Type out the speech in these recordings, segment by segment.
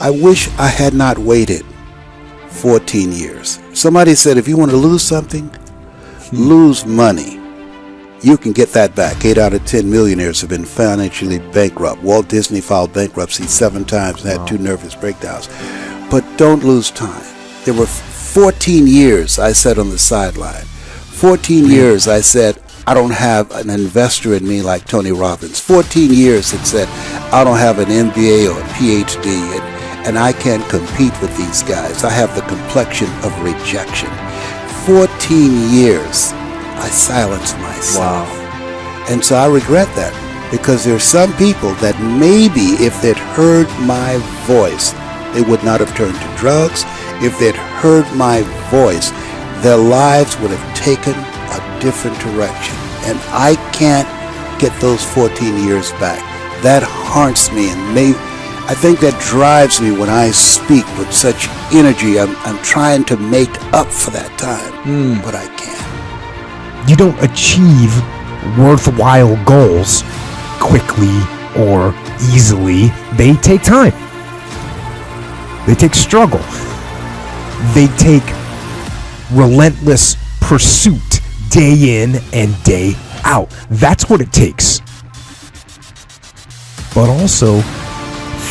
I wish I had not waited 14 years. Somebody said if you want to lose something, lose money. You can get that back. 8 out of 10 millionaires have been financially bankrupt. Walt Disney filed bankruptcy 7 times and had 2 nervous breakdowns. But don't lose time. There were 14 years I sat on the sideline. 14 years I said, I don't have an investor in me like Tony Robbins. 14 years it said, I don't have an MBA or a PhD, and I can't compete with these guys. I have the complexion of rejection. 14 years I silenced myself. Wow. And so I regret that, because there's some people that maybe if they'd heard my voice, they would not have turned to drugs. If they'd heard my voice, their lives would have taken a different direction. And I can't get those 14 years back. That haunts me, and I think that drives me when I speak with such energy. I'm trying to make up for that time, but I can't. You don't achieve worthwhile goals quickly or easily. They take time. They take struggle. They take relentless pursuit day in and day out. That's what it takes. But also,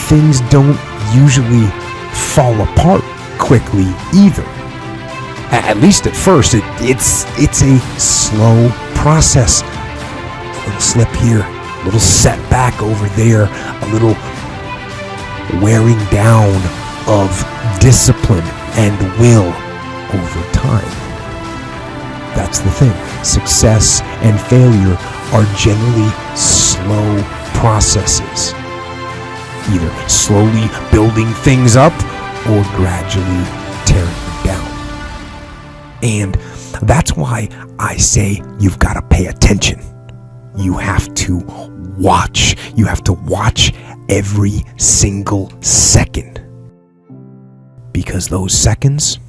things don't usually fall apart quickly either. At least at first, it's a slow process. A little slip here, a little setback over there, a little wearing down of discipline and will over time. That's the thing. Success and failure are generally slow processes. Either slowly building things up or gradually tearing them down. And that's why I say you've got to pay attention. You have to watch. You have to watch every single second. Because those seconds,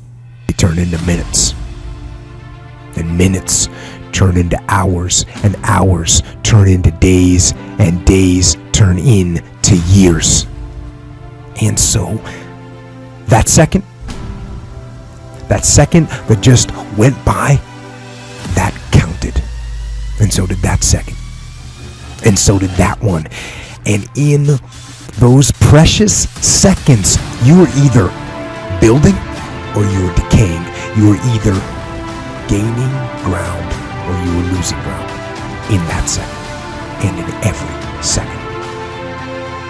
they turn into minutes. And minutes turn into hours, and hours turn into days, and days turn into years. And so, that second that just went by, that counted. And so did that second. And so did that one. And in those precious seconds, you were either building or you were decaying. You were either gaining ground or you were losing ground in that second, and in every second.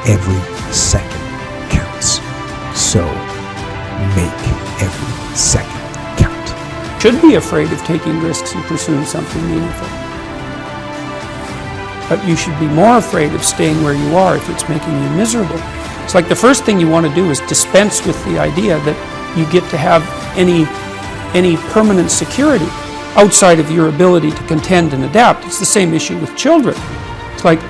Every second counts. So make every second count. Should be afraid of taking risks and pursuing something meaningful. But you should be more afraid of staying where you are if it's making you miserable. It's like the first thing you want to do is dispense with the idea that you get to have any permanent security outside of your ability to contend and adapt. It's the same issue with children. It's like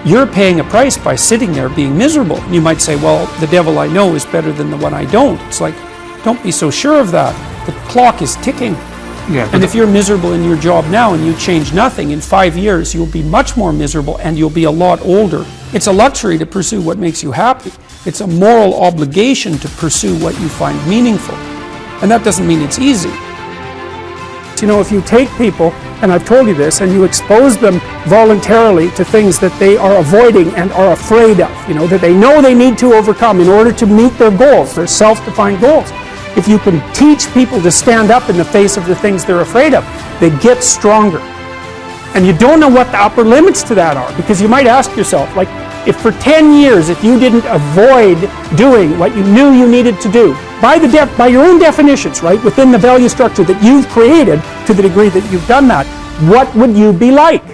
you're paying a price by sitting there being miserable. And you might say, well, the devil I know is better than the one I don't. It's like, don't be so sure of that. The clock is ticking. Yeah, and if you're miserable in your job now and you change nothing, in 5 years you'll be much more miserable and you'll be a lot older. It's a luxury to pursue what makes you happy. It's a moral obligation to pursue what you find meaningful. And that doesn't mean it's easy. You know, if you take people, and I've told you this, and you expose them voluntarily to things that they are avoiding and are afraid of, you know, that they know they need to overcome in order to meet their goals, their self-defined goals. If you can teach people to stand up in the face of the things they're afraid of, they get stronger. And you don't know what the upper limits to that are, because you might ask yourself, like, if for 10 years, if you didn't avoid doing what you knew you needed to do, by your own definitions, right, within the value structure that you've created to the degree that you've done that, what would you be like?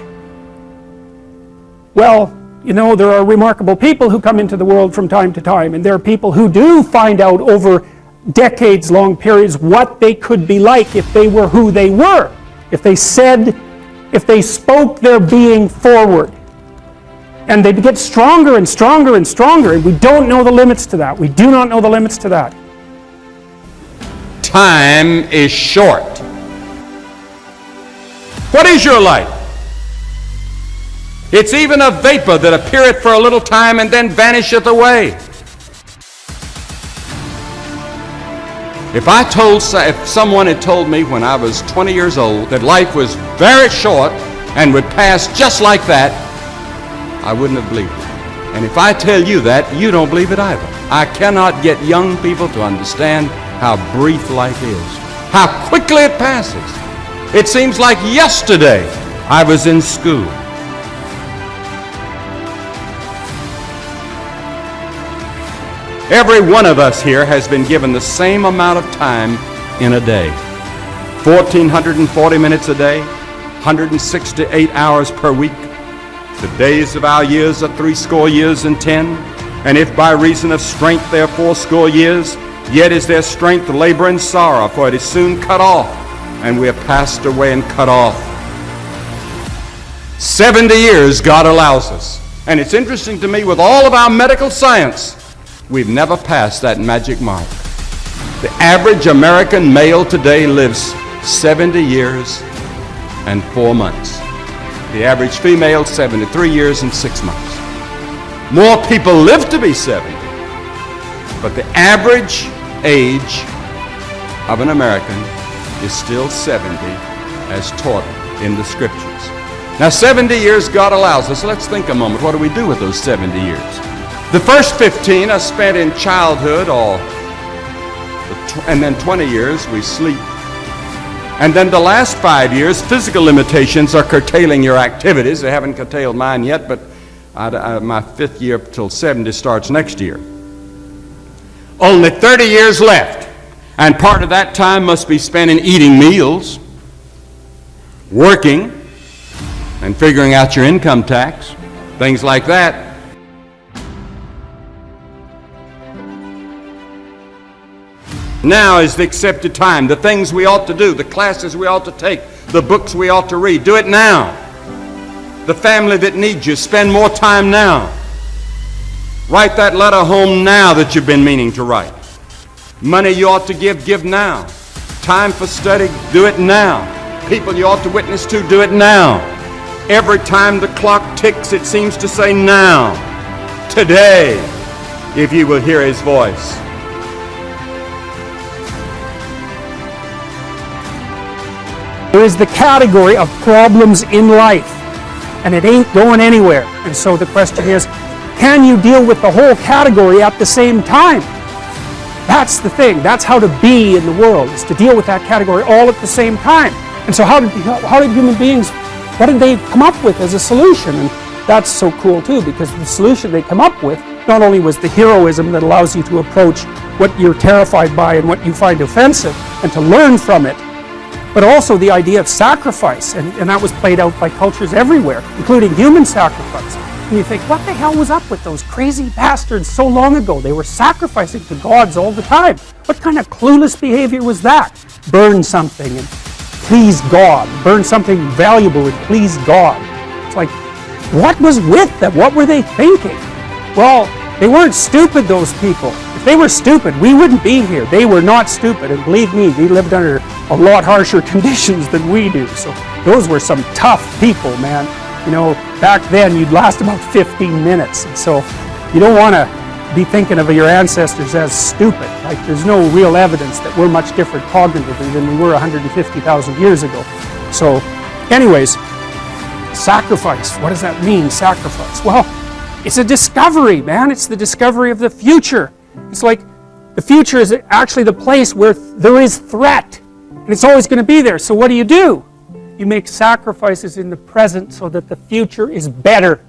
Well, you know, there are remarkable people who come into the world from time to time, and there are people who do find out over decades-long periods what they could be like if they were who they were, if they spoke their being forward. And they get stronger and stronger and stronger, and we don't know the limits to that. We do not know the limits to that. Time is short. What is your life? It's even a vapor that appeareth for a little time and then vanisheth away. If someone had told me when I was 20 years old that life was very short and would pass just like that, I wouldn't have believed it. And if I tell you that, you don't believe it either. I cannot get young people to understand how brief life is, how quickly it passes. It seems like yesterday I was in school. Every one of us here has been given the same amount of time in a day. 1,440 minutes a day, 168 hours per week. The days of our years are 80 years and 10. And if by reason of strength they are 80 years, yet is their strength labor and sorrow, for it is soon cut off, and we are passed away and cut off. 70 years God allows us. And it's interesting to me, with all of our medical science, we've never passed that magic mark. The average American male today lives 70 years and 4 months. The average female, 73 years and 6 months. More people live to be 70, but the average age of an American is still 70 as taught in the scriptures. Now 70 years God allows us. Let's think a moment. What do we do with those 70 years? The first 15 are spent in childhood, and then 20 years we sleep. And then the last 5 years, physical limitations are curtailing your activities. They haven't curtailed mine yet, but my 5th year till 70 starts next year. Only 30 years left, and part of that time must be spent in eating meals, working, and figuring out your income tax, things like that. Now is the accepted time. The things we ought to do, the classes we ought to take, the books we ought to read, do it now. The family that needs you, spend more time now. Write that letter home now that you've been meaning to write. Money you ought to give now. Time for study, do it now. People you ought to witness to, do it now. Every time the clock ticks, it seems to say now. Today, if you will hear his voice. There is the category of problems in life, and it ain't going anywhere. And so the question is, can you deal with the whole category at the same time? That's the thing. That's how to be in the world, is to deal with that category all at the same time. And so how did human beings, what did they come up with as a solution? And that's so cool too, because the solution they come up with not only was the heroism that allows you to approach what you're terrified by and what you find offensive and to learn from it, but also the idea of sacrifice, and that was played out by cultures everywhere, including human sacrifice. And you think, what the hell was up with those crazy bastards so long ago? They were sacrificing to gods all the time. What kind of clueless behavior was that? Burn something and please God. Burn something valuable and please God. It's like, what was with them? What were they thinking? Well, they weren't stupid, those people. If they were stupid, we wouldn't be here. They were not stupid, and believe me, they lived under a lot harsher conditions than we do. So those were some tough people, man. You know, back then you'd last about 15 minutes. And so you don't want to be thinking of your ancestors as stupid. Like, there's no real evidence that we're much different cognitively than we were 150,000 years ago. So anyways, sacrifice. What does that mean, sacrifice? Well, it's a discovery, man. It's the discovery of the future. It's like the future is actually the place where there is threat, and it's always going to be there. So what do? You make sacrifices in the present so that the future is better.